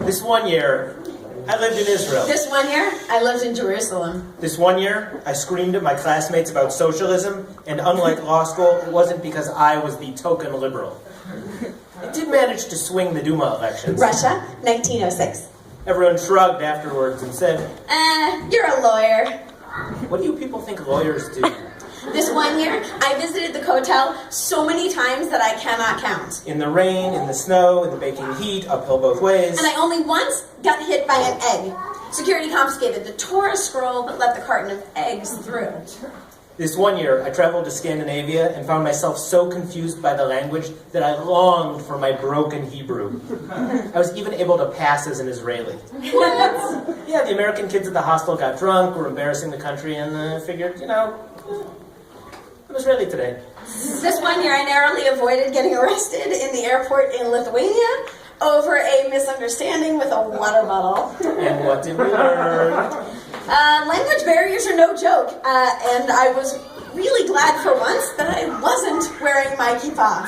This one year, I lived in Israel. This one year, I lived in Jerusalem. This one year, I screamed at my classmates about socialism, and unlike law school, it wasn't because I was the token liberal. I did manage to swing the Duma elections. Russia, 1906. Everyone shrugged afterwards and said, You're a lawyer. "What do you people think lawyers do?" This one year, I visited the Kotel so many times that I cannot count. In the rain, in the snow, in the baking heat, uphill both ways. And I only once got hit by an egg. Security confiscated the Torah scroll, but let the carton of eggs through. This one year, I traveled to Scandinavia and found myself so confused by the language that I longed for my broken Hebrew. I was even able to pass as an Israeli. What? Yeah, the American kids at the hostel got drunk, were embarrassing the country, and figured, I'm Israeli today. This one year, I narrowly avoided getting arrested in the airport in Lithuania over a misunderstanding with a water bottle. And what did we learn? Language barriers are no joke, and I was really glad for once that I wasn't wearing my kippah.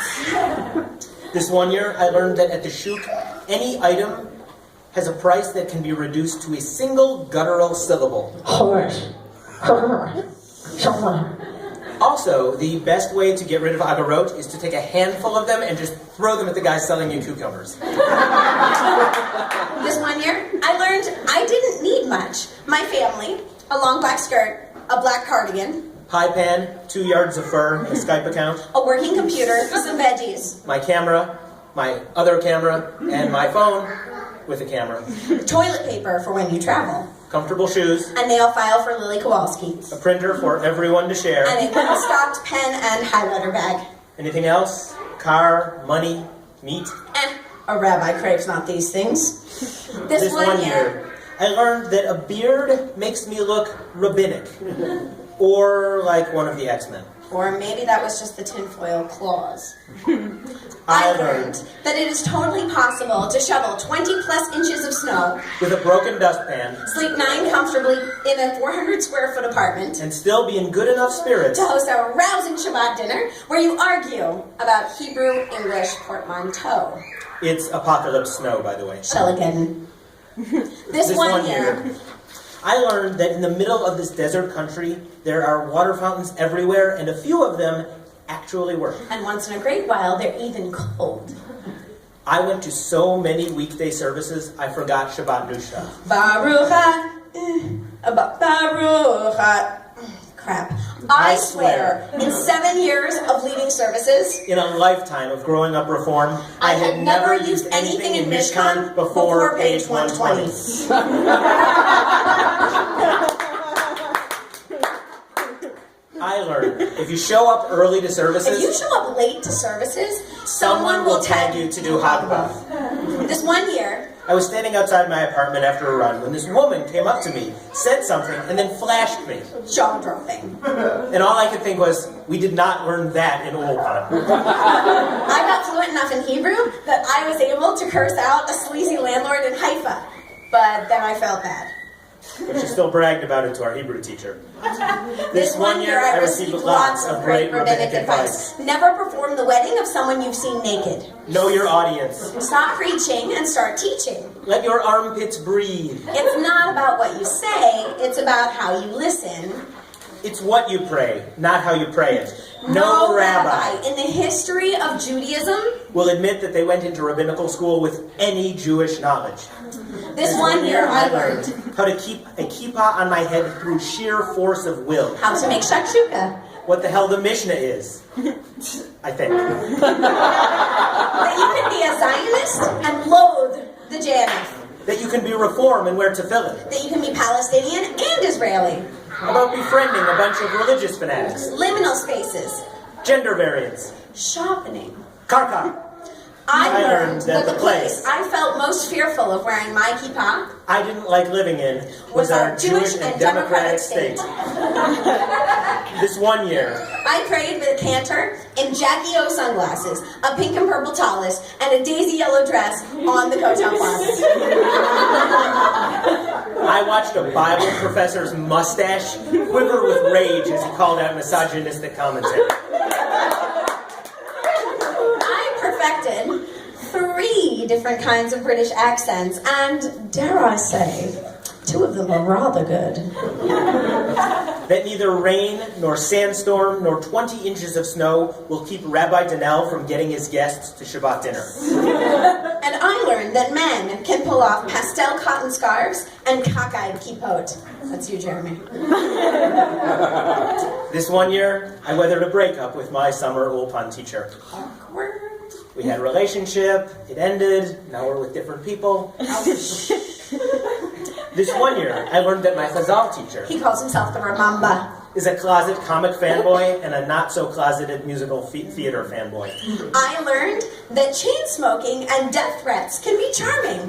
This one year, I learned that at the shuk, any item has a price that can be reduced to a single guttural syllable. Also, the best way to get rid of agarot is to take a handful of them and just throw them at the guy selling you cucumbers. This one year, I learned I didn't need much. My family, a long black skirt, a black cardigan, Pie pan, 2 yards of fur, a Skype account, a working computer, some veggies, my camera, my other camera, and my phone with a camera, toilet paper for when you travel, comfortable shoes, a nail file for Lily Kowalski, a printer for everyone to share. and a well-stocked pen and highlighter bag. Anything else? Car, money, meat? A rabbi craves not these things. This one year, I learned that a beard makes me look rabbinic. Or like one of the X-Men. or maybe that was just the tinfoil claws. I I learned that it is totally possible to shovel 20 plus inches of snow, with a broken dustpan, sleep 9 comfortably in a 400 square foot apartment, and still be in good enough spirits to host a rousing Shabbat dinner where you argue about Hebrew-English portmanteau. It's apocalypse snow, by the way. Sheligan. This one year, I learned that in the middle of this desert country, there are water fountains everywhere, and a few of them actually work. and once in a great while, they're even cold. I went to so many weekday services, I forgot Shabbat Dusha. Baruch crap. I swear, in 7 years of leading services, In a lifetime of growing up Reform, I had never used anything in Mishkan before page 120. I learned, if you show up early to if you services, show up late to services, someone will tag you to do Hagbah. This one year, I was standing outside my apartment after a run when this woman came up to me, said something, and then flashed me. jaw dropping. And all I could think was, we did not learn that in Ulpan. I got fluent enough in Hebrew that I was able to curse out a sleazy landlord in Haifa, but then I felt bad. But she still bragged about it to our Hebrew teacher. This one year I received lots of great rabbinic advice. Never perform the wedding of someone you've seen naked. Know your audience. Stop preaching and start teaching. Let your armpits breathe. It's not about what you say, it's about how you listen. It's what you pray, not how you pray it. No rabbi in the history of Judaism will admit that they went into rabbinical school with any Jewish knowledge. this one year I learned how to keep a kippah on my head through sheer force of will. how to make shakshuka. What the hell the Mishnah is, I think. That you can be a Zionist and loathe the JNF. That you can be Reform and wear tefillin. That you can be Palestinian and Israeli. About befriending a bunch of religious fanatics. Liminal spaces. Gender variance. Shopping. Karka. I learned that the place I felt most fearful of wearing my kippah I didn't like living in was our Jewish and democratic state. This one year, I prayed with a cantor in Jackie O sunglasses, a pink and purple tallis, and a daisy yellow dress on the Kotel Plaza. I watched a Bible professor's mustache quiver with rage as he called out misogynistic commentary. I perfected 3 3 different kinds of British accents, and, dare I say, 2 of them are rather good. That neither rain, nor sandstorm, nor 20 inches of snow will keep Rabbi Donnell from getting his guests to Shabbat dinner. And I learned that men can pull off pastel cotton scarves and cockeyed kippot. That's you, Jeremy. This one year, I weathered a breakup with my summer Ulpan teacher. Awkward. We had a relationship, it ended, now we're with different people. This one year, I learned that my Chazal teacher He calls himself the Ramamba. is a closet comic fanboy and a not-so-closeted musical theater fanboy. I learned that chain smoking and death threats can be charming.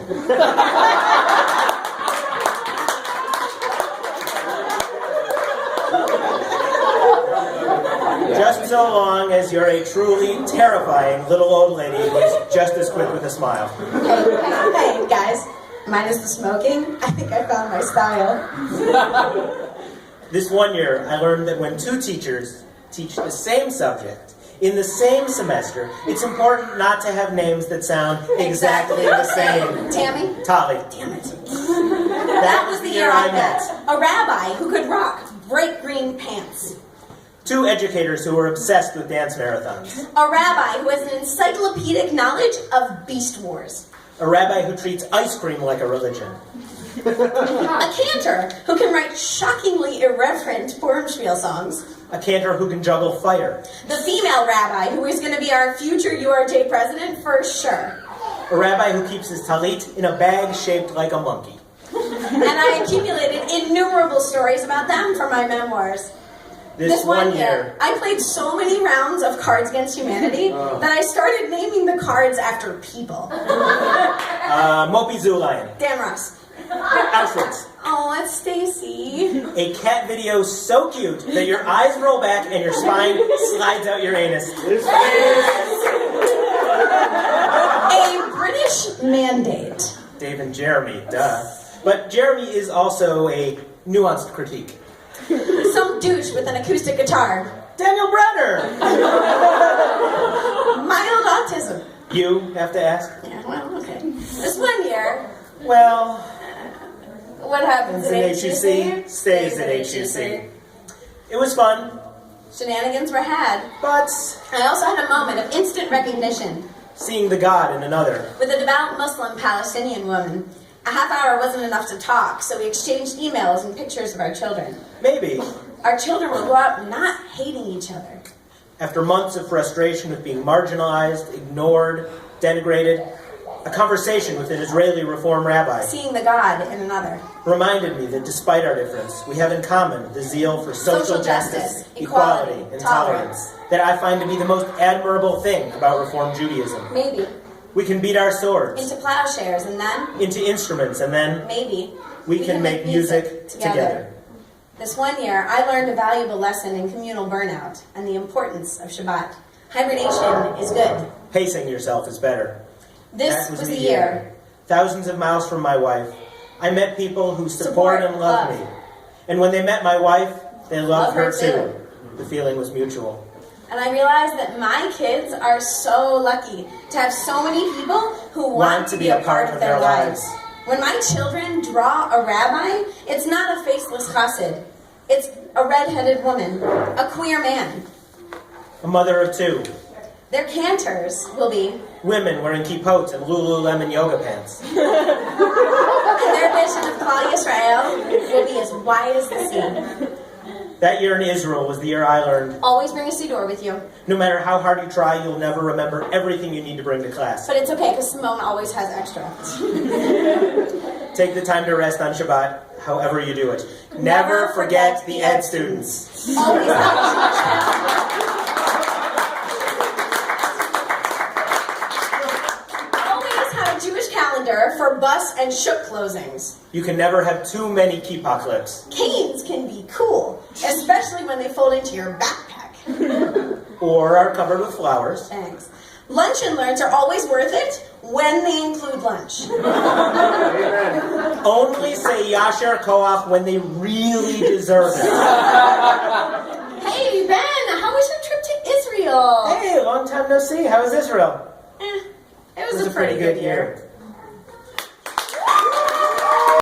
Just so long as you're a truly terrifying little old lady who's just as quick with a smile. Hey, guys. Minus the smoking, I think I found my style. This one year, I learned that when 2 teachers teach the same subject in the same semester, it's important not to have names that sound exactly the same. Tammy? Tali. Damn it. That was the year I met. A rabbi who could rock bright green pants. 2 educators who were obsessed with dance marathons. A rabbi who has an encyclopedic knowledge of Beast Wars. A rabbi who treats ice cream like a religion. A cantor who can write shockingly irreverent Purim songs. A cantor who can juggle fire. The female rabbi who is going to be our future URJ president for sure. A rabbi who keeps his talit in a bag shaped like a monkey. And I accumulated innumerable stories about them for my memoirs. This one year, I played so many rounds of Cards Against Humanity that I started naming the cards after people. Mopi Zulayan. Dan Ross. Auschwitz. Oh, it's Stacy. A cat video so cute that your eyes roll back and your spine slides out your anus. A British mandate. Dave and Jeremy, duh. But Jeremy is also a nuanced critique. Some douche with an acoustic guitar. Daniel Brenner! Mild autism. You have to ask? Yeah, well, okay. This one year, Well, what happens in HUC stays at HUC. It was fun, Shenanigans were had. but I also had a moment of instant recognition seeing the God in another. with a devout Muslim Palestinian woman. A half hour wasn't enough to talk, so we exchanged emails and pictures of our children. Maybe, Our children will grow up not hating each other. after months of frustration with being marginalized, ignored, denigrated, a conversation with an Israeli Reform rabbi Seeing the God in another. reminded me that despite our difference, we have in common the zeal for social justice, equality, and tolerance that I find to be the most admirable thing about Reform Judaism. Maybe. We can beat our swords Into plowshares, and then, into instruments, and then maybe, we can make music together. This one year, I learned a valuable lesson in communal burnout and the importance of Shabbat. Hibernation is good. Pacing yourself is better. This That was the year. Thousands of miles from my wife, I met people who support and love love. me. And when they met my wife, they loved Love her her too. too. The feeling was mutual. And I realized that my kids are so lucky to have so many people who want to be a part of their lives. When my children draw a rabbi, it's not a faceless chassid. It's a red-headed woman, a queer man. A mother of 2. Their cantors will be, Women wearing kippots and Lululemon yoga pants. and their vision of Klal Yisrael will be as wide as the sea. That year in Israel was the year I learned, Always bring a siddur with you. no matter how hard you try, you'll never remember everything you need to bring to class. But it's okay, because Simone always has extra. Take the time to rest on Shabbat, however you do it. Never forget the Ed students. Always have a Jewish calendar for bus and shuk closings. You can never have too many kippah clips. Canes can be cool, especially when they fold into your backpack. Or are covered with flowers. Thanks. Lunch and learns are always worth it when they include lunch. Only say Yasher Koach when they really deserve it. Hey, Ben, how was your trip to Israel? Hey, long time no see. How is Israel? It was a pretty good year.